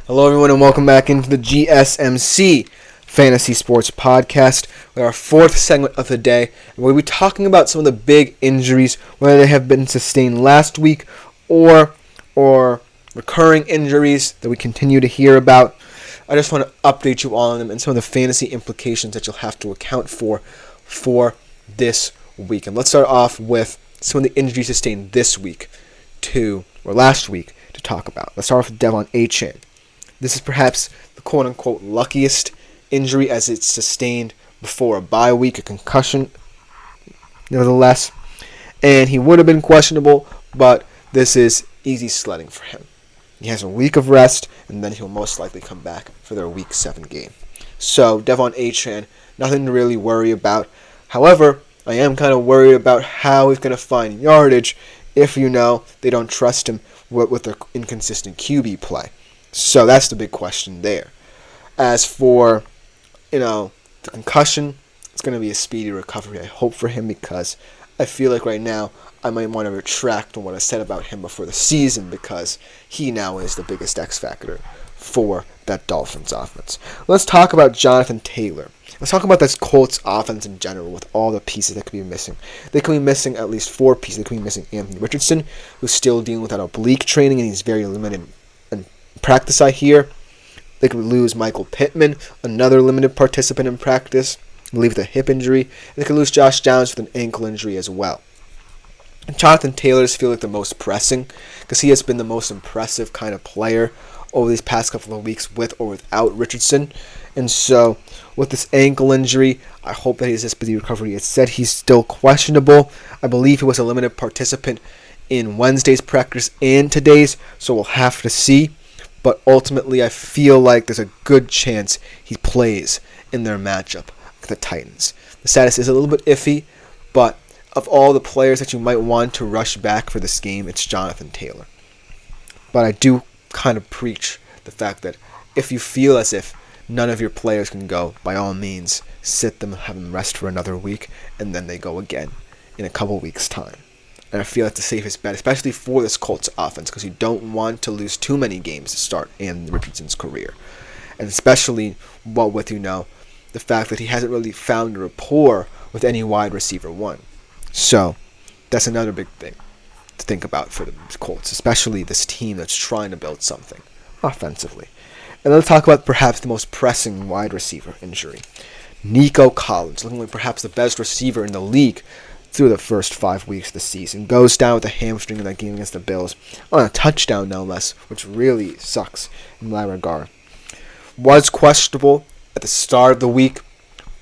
Hello, everyone, and welcome back into the GSMC Fantasy Sports Podcast. We're our fourth segment of the day, and we'll be talking about some of the big injuries, whether they have been sustained last week or recurring injuries that we continue to hear about. I just want to update you all on them and some of the fantasy implications that you'll have to account for this week. And let's start off with some of the injuries sustained this week last week to talk about. Let's start off with Devon Achane. This is perhaps the quote-unquote luckiest injury as it's sustained before a bye week, a concussion, nevertheless. And he would have been questionable, but this is easy sledding for him. He has a week of rest, and then he'll most likely come back for their Week 7 game. So, Devon Achane, nothing to really worry about. However, I am kind of worried about how he's going to find yardage if, they don't trust him with their inconsistent QB play. So that's the big question there. As for, the concussion, it's going to be a speedy recovery, I hope, for him, because I feel like right now I might want to retract on what I said about him before the season, because he now is the biggest X factor for that Dolphins offense. Let's talk about Jonathan Taylor. Let's talk about this Colts offense in general with all the pieces that could be missing. They could be missing at least 4 pieces. They could be missing Anthony Richardson, who's still dealing with that oblique training, and he's very limited in practice, I hear. They could lose Michael Pittman, another limited participant in practice, I believe with a hip injury. They could lose Josh Downs with an ankle injury as well. And Jonathan Taylor's feel like the most pressing because he has been the most impressive kind of player over these past couple of weeks with or without Richardson. And so with this ankle injury, I hope that he has a speedy recovery. It said he's still questionable. I believe he was a limited participant in Wednesday's practice and today's, so we'll have to see. But ultimately, I feel like there's a good chance he plays in their matchup with the Titans. The status is a little bit iffy, but of all the players that you might want to rush back for this game, it's Jonathan Taylor. But I do kind of preach the fact that if you feel as if none of your players can go, by all means, sit them, have them rest for another week, and then they go again in a couple weeks' time. And I feel that's the safest bet, especially for this Colts offense, because you don't want to lose too many games to start in Richardson's career. And especially with, the fact that he hasn't really found a rapport with any wide receiver one. So, that's another big thing to think about for the Colts, especially this team that's trying to build something offensively. And let's talk about perhaps the most pressing wide receiver injury. Nico Collins, looking like perhaps the best receiver in the league through the first 5 weeks of the season, goes down with a hamstring in that game against the Bills on a touchdown, no less, which really sucks in that regard. Was questionable at the start of the week,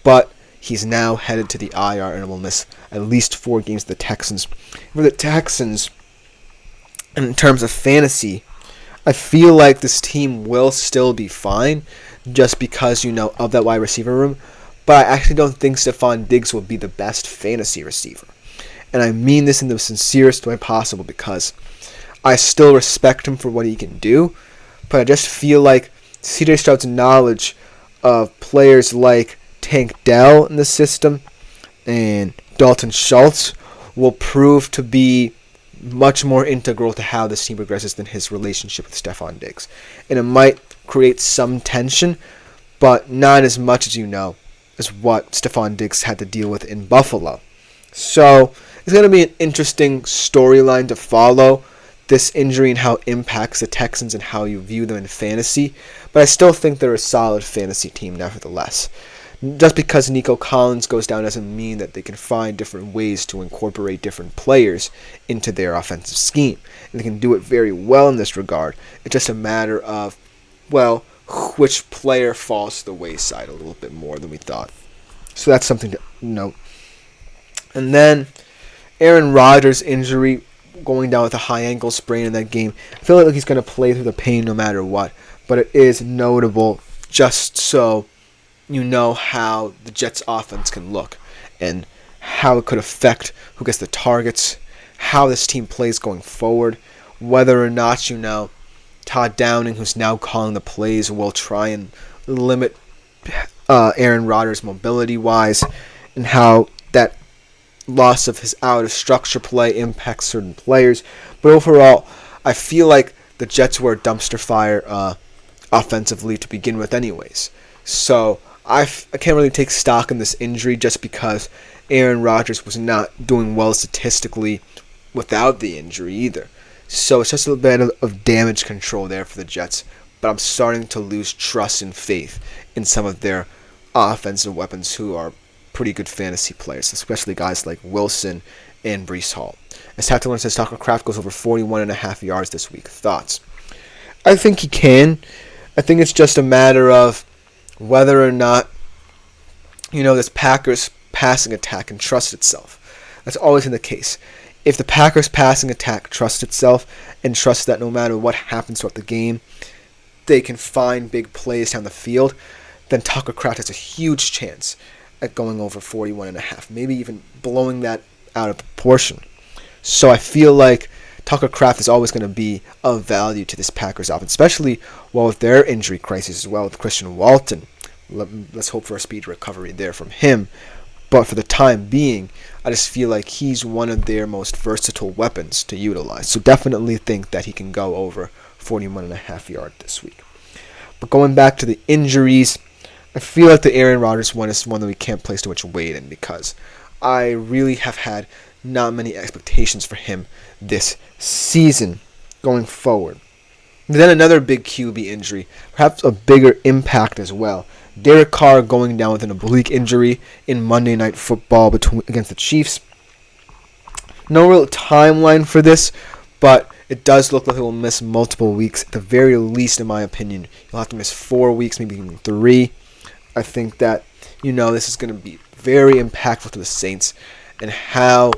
but he's now headed to the IR and will miss at least 4 games with the Texans. For the Texans, in terms of fantasy, I feel like this team will still be fine just because, of that wide receiver room. But I actually don't think Stephon Diggs will be the best fantasy receiver. And I mean this in the sincerest way possible because I still respect him for what he can do. But I just feel like C.J. Stroud's knowledge of players like Tank Dell in the system and Dalton Schultz will prove to be much more integral to how this team progresses than his relationship with Stephon Diggs. And it might create some tension, but not as much as as what Stephon Diggs had to deal with in Buffalo. So it's going to be an interesting storyline to follow, this injury and how it impacts the Texans and how you view them in fantasy. But I still think they're a solid fantasy team nevertheless. Just because Nico Collins goes down doesn't mean that they can find different ways to incorporate different players into their offensive scheme. And they can do it very well in this regard. It's just a matter of, which player falls to the wayside a little bit more than we thought. So that's something to note. And then Aaron Rodgers' injury, going down with a high ankle sprain in that game. I feel like he's going to play through the pain no matter what. But it is notable just so you know how the Jets' offense can look and how it could affect who gets the targets, how this team plays going forward, whether or not Todd Downing, who's now calling the plays, will try and limit Aaron Rodgers mobility-wise, and how that loss of his out-of-structure play impacts certain players. But overall, I feel like the Jets were a dumpster fire offensively to begin with anyways. So I can't really take stock in this injury just because Aaron Rodgers was not doing well statistically without the injury either. So it's just a little bit of damage control there for the Jets. But I'm starting to lose trust and faith in some of their offensive weapons who are pretty good fantasy players, especially guys like Wilson and Breece Hall. As Tactical says, Tucker Kraft goes over 41.5 yards this week. Thoughts? I think he can. I think it's just a matter of whether or not, this Packers passing attack can trust itself. That's always been the case. If the Packers passing attack trusts itself and trusts that no matter what happens throughout the game, they can find big plays down the field, then Tucker Kraft has a huge chance at going over 41.5, maybe even blowing that out of proportion. So I feel like Tucker Kraft is always going to be of value to this Packers offense, especially with their injury crisis as well with Christian Walton. Let's hope for a speedy recovery there from him. But for the time being, I just feel like he's one of their most versatile weapons to utilize. So definitely think that he can go over 41.5 yards this week. But going back to the injuries, I feel like the Aaron Rodgers one is one that we can't place too much weight in because I really have had not many expectations for him this season going forward. And then another big QB injury, perhaps a bigger impact as well. Derek Carr going down with an oblique injury in Monday Night Football against the Chiefs. No real timeline for this, but it does look like he will miss multiple weeks. At the very least, in my opinion, he'll have to miss 4 weeks, maybe even 3. I think that, this is going to be very impactful to the Saints and how,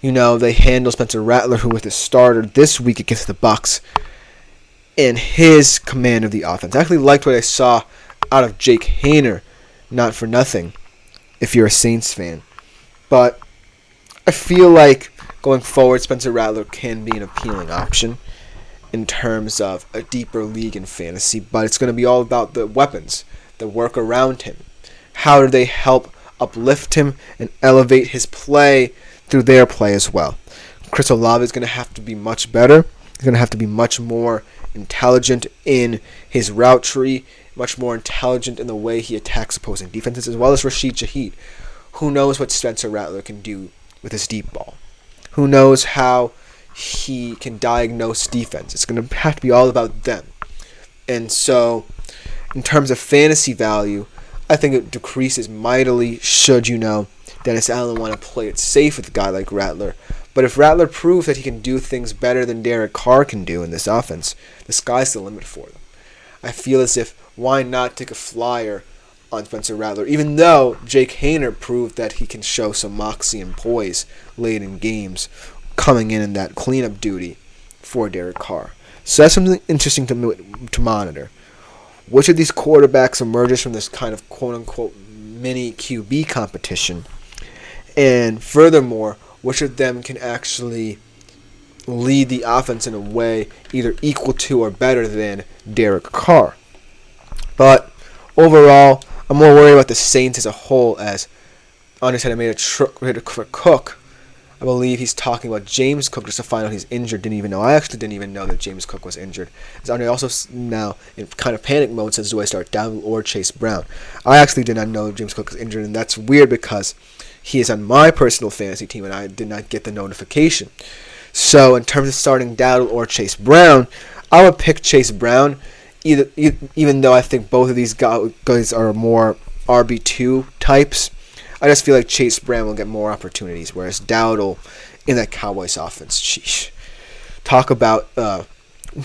they handle Spencer Rattler, who was the starter this week against the Bucs, and his command of the offense. I actually liked what I saw out of Jake Haener, not for nothing, if you're a Saints fan. But I feel like going forward, Spencer Rattler can be an appealing option in terms of a deeper league in fantasy, but it's going to be all about the weapons that work around him. How do they help uplift him and elevate his play through their play as well? Chris Olave is going to have to be much better. He's going to have to be much more intelligent in his route tree, much more intelligent in the way he attacks opposing defenses, as well as Rashid Shaheed. Who knows what Spencer Rattler can do with his deep ball? Who knows how he can diagnose defense? It's going to have to be all about them. And so, in terms of fantasy value, I think it decreases mightily should, Dennis Allen want to play it safe with a guy like Rattler. But if Rattler proves that he can do things better than Derek Carr can do in this offense, the sky's the limit for them. I feel as if, why not take a flyer on Spencer Rattler, even though Jake Haener proved that he can show some moxie and poise late in games, coming in that cleanup duty for Derek Carr. So that's something interesting to monitor. Which of these quarterbacks emerges from this kind of quote-unquote mini QB competition? And furthermore, which of them can actually lead the offense in a way either equal to or better than Derek Carr? But overall, I'm more worried about the Saints as a whole, as Anders had made a trade for Cook. I believe he's talking about James Cook just to find out he's injured. I actually didn't even know that James Cook was injured. As Andre also now in kind of panic mode says, do I start Dowdle or Chase Brown? I actually did not know James Cook was injured, and that's weird because he is on my personal fantasy team, and I did not get the notification. So in terms of starting Dowdle or Chase Brown, I would pick Chase Brown, even though I think both of these guys are more RB2 types. I just feel like Chase Brown will get more opportunities, whereas Dowdle in that Cowboys offense, sheesh. Talk about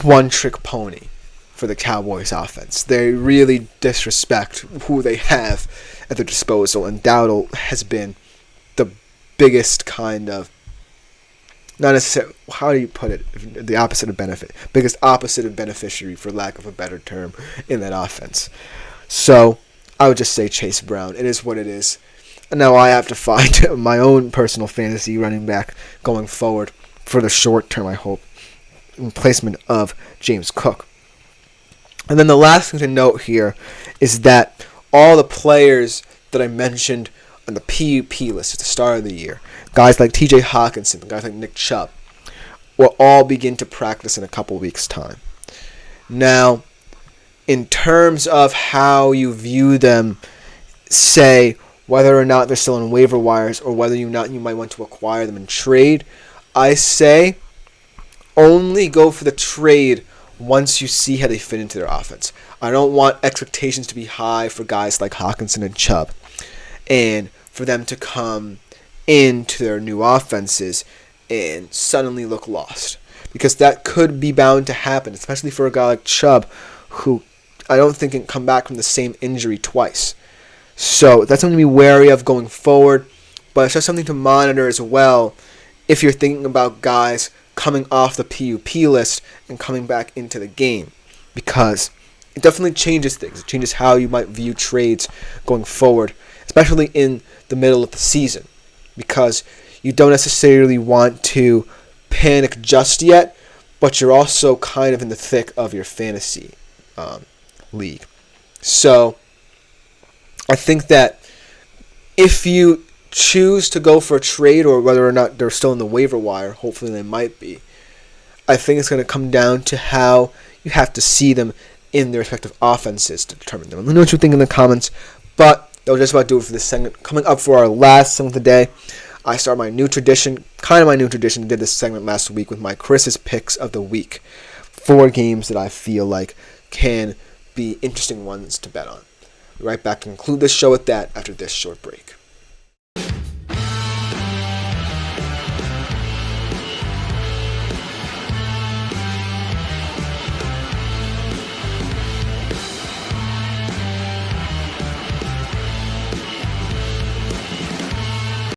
one-trick pony for the Cowboys offense. They really disrespect who they have at their disposal, and Dowdle has been the biggest kind of, not necessarily, how do you put it, the opposite of benefit, biggest opposite of beneficiary, for lack of a better term, in that offense. So I would just say Chase Brown. It is what it is. And now I have to find my own personal fantasy running back going forward for the short term, I hope, in placement of James Cook. And then the last thing to note here is that all the players that I mentioned on the PUP list at the start of the year, guys like TJ Hawkinson, guys like Nick Chubb, will all begin to practice in a couple weeks' time. Now, in terms of how you view them, say whether or not they're still on waiver wires or whether or not you might want to acquire them in trade, I say only go for the trade once you see how they fit into their offense. I don't want expectations to be high for guys like Hawkinson and Chubb and for them to come into their new offenses and suddenly look lost. Because that could be bound to happen, especially for a guy like Chubb, who I don't think can come back from the same injury twice. So that's something to be wary of going forward, but it's just something to monitor as well if you're thinking about guys coming off the PUP list and coming back into the game, because it definitely changes things. It changes how you might view trades going forward, especially in the middle of the season, because you don't necessarily want to panic just yet, but you're also kind of in the thick of your fantasy league. So I think that if you choose to go for a trade, or whether or not they're still in the waiver wire, hopefully they might be, I think it's going to come down to how you have to see them in their respective offenses to determine them. Let me know what you think in the comments, but that was just about to do it for this segment. Coming up for our last segment of the day, I start my new tradition, I did this segment last week with my Chris's picks of the week. 4 games that I feel like can be interesting ones to bet on. We'll be right back to conclude this show with that after this short break.